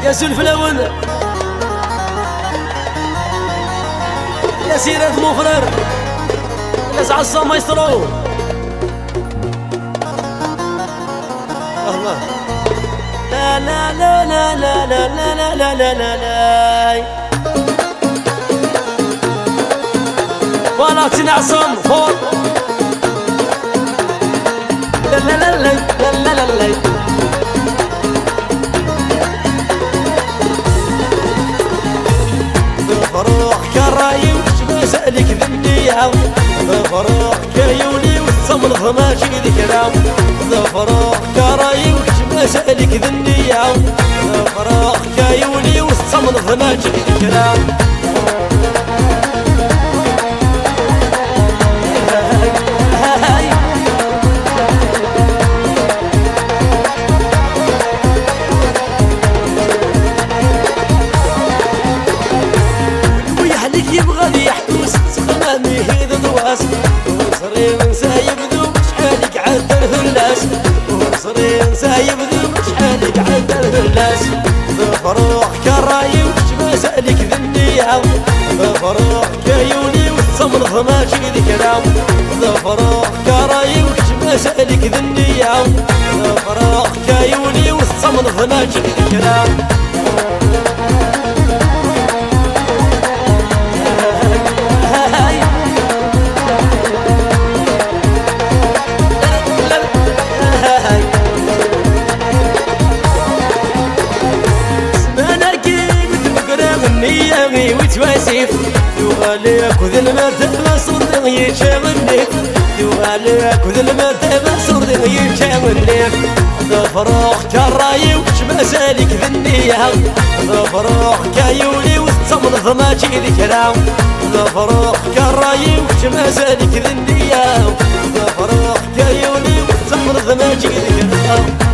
يا سلفلاون يا سيرة مفرر ناس عصا مايسترو الله لا لا لا لا لا لا لا لا لا لا لا ولا تنعصم فوق لا لا لا لا لا لا لا فروح كرايم مسالك ذنية فروح كيولي والصمر ماشي ذكرام فروح كرايم مسالك ذنية فروح كيولي والصمر ماشي ذكرام يبغى يحبس سخمامي هيدا دواس ونصري نسايب ذوب شحالك عدل هلاس ونصري نسايب ذوب شحالك عدل هلاس فروح كرايم مسالك ذنية فروح كيولي والصمر ماشي ذكرام فروح كرايم مسالك ذنية فروح كيولي والصمر ماشي ذكرام وتواسيف يغاليك وذل ما تبصر يشاغلني يغاليك وذل ما تبصر يشاغلني فروح كراي وش مسالك ذنية فروح كيولي والصمر ماشي ذكرام فروح كراي وش مسالك ذنية فروح كيولي والصمر ماشي ذكرام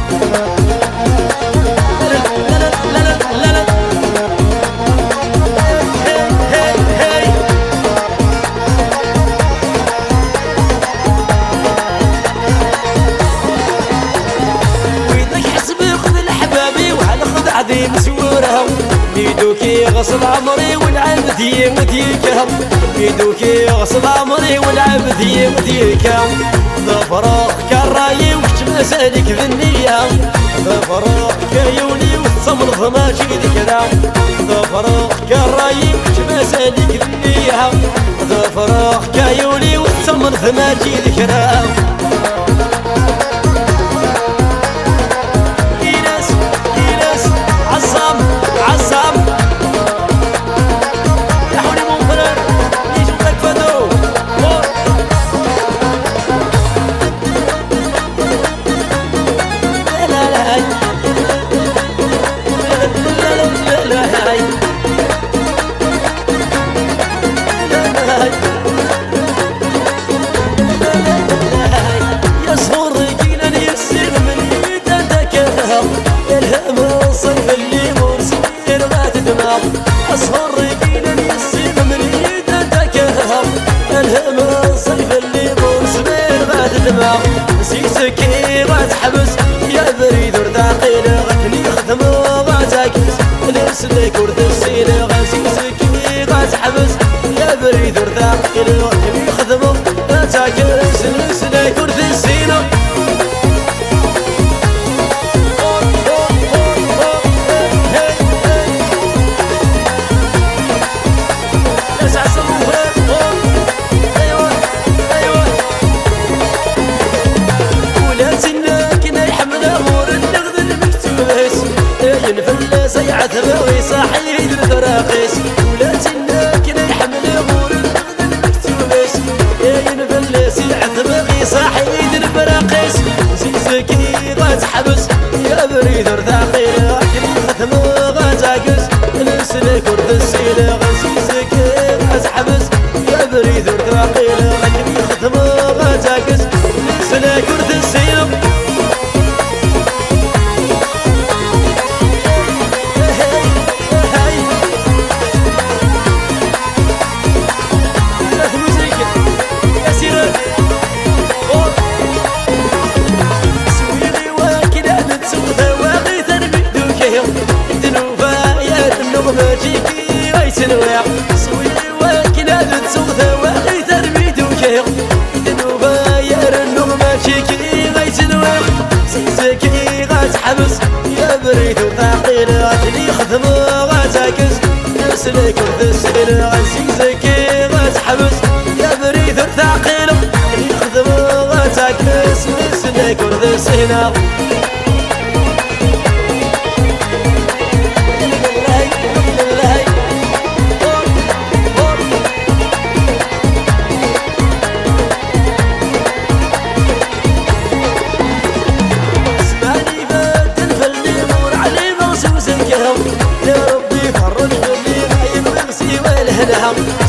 عظيم سورها بيدوكي غصب عمري والعبد يمديكم بيدوكي غصب عمري والعبد يمديكم فروح كراي وش مسالك ذنية فروح كيولي والصمر ماشي ذكرام فروح كراي وش مسالك ذنية فروح كيولي والصمر ماشي ذكرام عصام يا حولي منفرر يجب لك فدو لا لا لا لا لا لا يا صهور رجينا يسير من يدك الهم صيف اللي أصهر رجينا يصيب من يدك الهم الصيف اللي مرسمين بعد دماغ سيسكي بعد حبس يا بريد ورثاقي لغتني خدم بعتاكس نسلك ورث السينة سيسكي بعد حبس يا بريد ورثاقي لغتني خدم بعتاكس نسلك ورث السينة عثبوي صاحي الفراقيس ولا تناكنا يحمل غور النغد المكتوبيس ينفلس عثبوي صاحي الفراقيس زيزكي غاز حبس يا بريد رثاقي لكن ختم غاز عكس نسلك ورث السيلة زيزكي غاز حبس يا بريد رثاقي لكن ختم غاز عكس نسلك ورث السيلة زكي غتحبس يا بريد وثقيل غتلي خدم غتعكس نسلك ورد السهل غنسي زكي غتحبس يا بريد وثقيل غتلي خدم غتعكس نسلك ورد السهل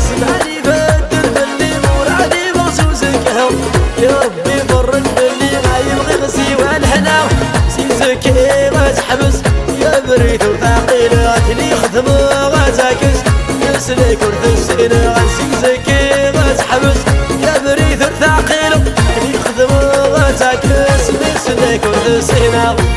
اسمعني بدل باللي مور علي مغزوزك هو يا ربي فرج باللي غايب غيغسي والهنا سيزك غتحبس يا بريد وثقيل غتلي خدم غتعكس نسلك ورد السين غنسيزك غتحبس يا بريد وثقيل غتلي خدم غتعكس نسلك ورد السين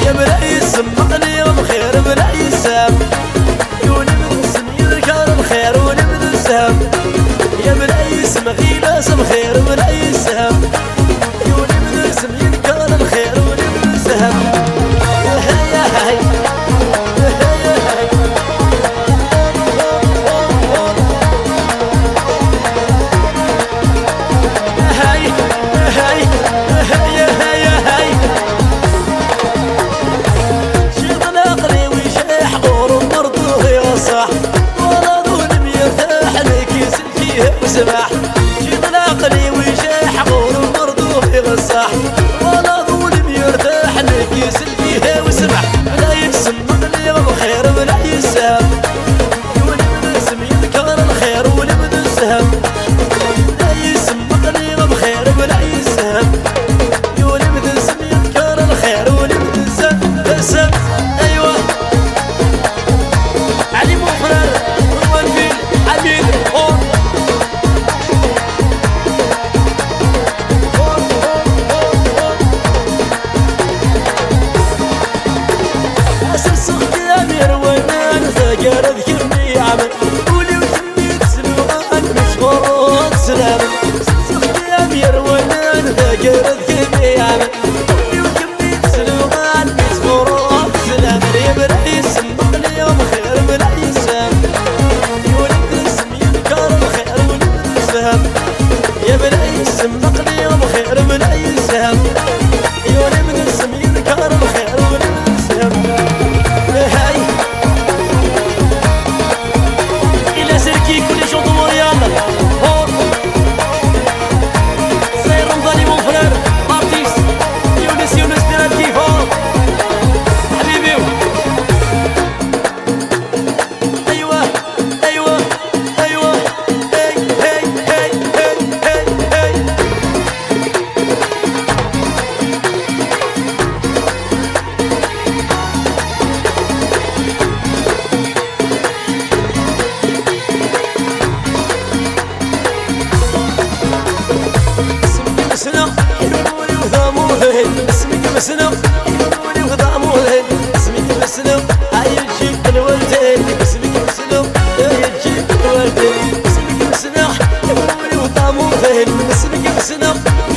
يا ملايس مقلي وبخير ملايس ونبذ سنين كان بخير ونبذ السهم يا ملايس مغيلاس بخير ملايس ونبذ سنين كان بخير ونبذ السهم هيا هاي وسمح شيط العقلي ويشاح غور ومرضوه يغصح ولا ظلم يرتاح لك يسل فيها وسمح لا يسمى لي بخير ولا يسهم ولبد اسم يذكر الخير ولبد السهم لا يسمى لي بخير ولا يسهم ولبد اسم يذكر الخير ولبد السهم ايوه علي مفرر والفيل حميد ذكرني عمل قولي وتمي تسلوان مشغول سلام سخت يا مير ونان ذكرني عمل قولي وتمي تسلوان مشغول سلام يا بريس مقلي يوم خير من عيسام يولد اسم يذكر الخير ولد السهم يا بريس مقلي يوم خير من عيسام يولد اسم يذكر الخير ولد السهم هاي كل شوط موريال زي رمضاني مون فرير ارتيست يونس تراكيف حبيبي ايوه ايوه ايوه هي هي هي هي هي هي اسمك مسنو يقولي وضامو الهن اسمك مسنو هاي تجيب الولدين اسمك مسنو هاي تجيب الولدين اسمك مسنو يقولي وضامو الهن اسمك مسنو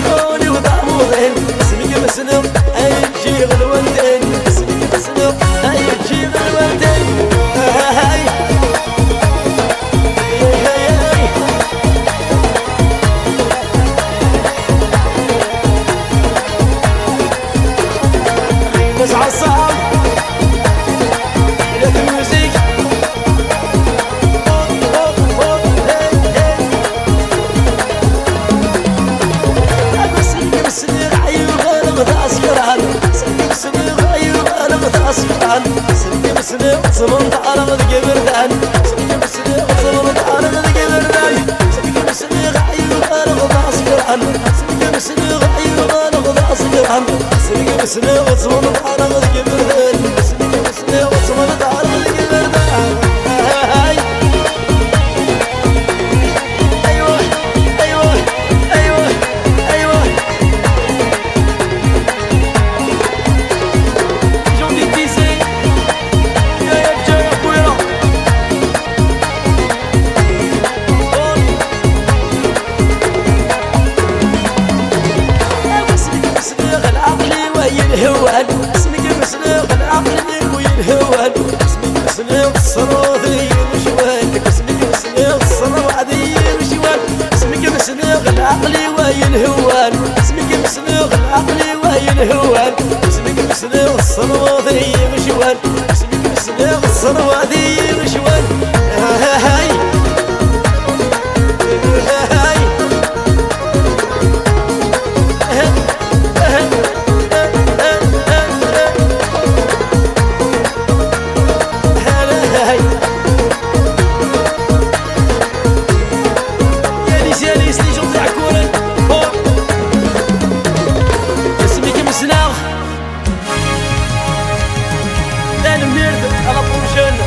يقولي وضامو الهن اسمك مسنو هاي تجيب الولدين اسمك مسنو هاي تجيب الولدين هاي عصام لك الموسيقى بس اللي عيوغ متعسكران سلم سني غايب انا متعسكران سلم سني وصمت على مذقبردان سلم سني وصمت على مذقبردان سلم سني غايب انا متعسكران سلم سني غايب انا متعسكران سلم سني وصمت على مذقبردان سلم سني وصمت على مذقبردان الهوان اسمك مسلوق العقل والهوان اسمك مسلوق الصراضي مشوان اسمك مسلوق الصراضي مشوان اسمك مسلوق العقل والهوان اسمك مسلوق العقل والهوان اسمك مسلوق الصراضي مشوان اسمك مسلوق الصراضي مشوان هاي على طول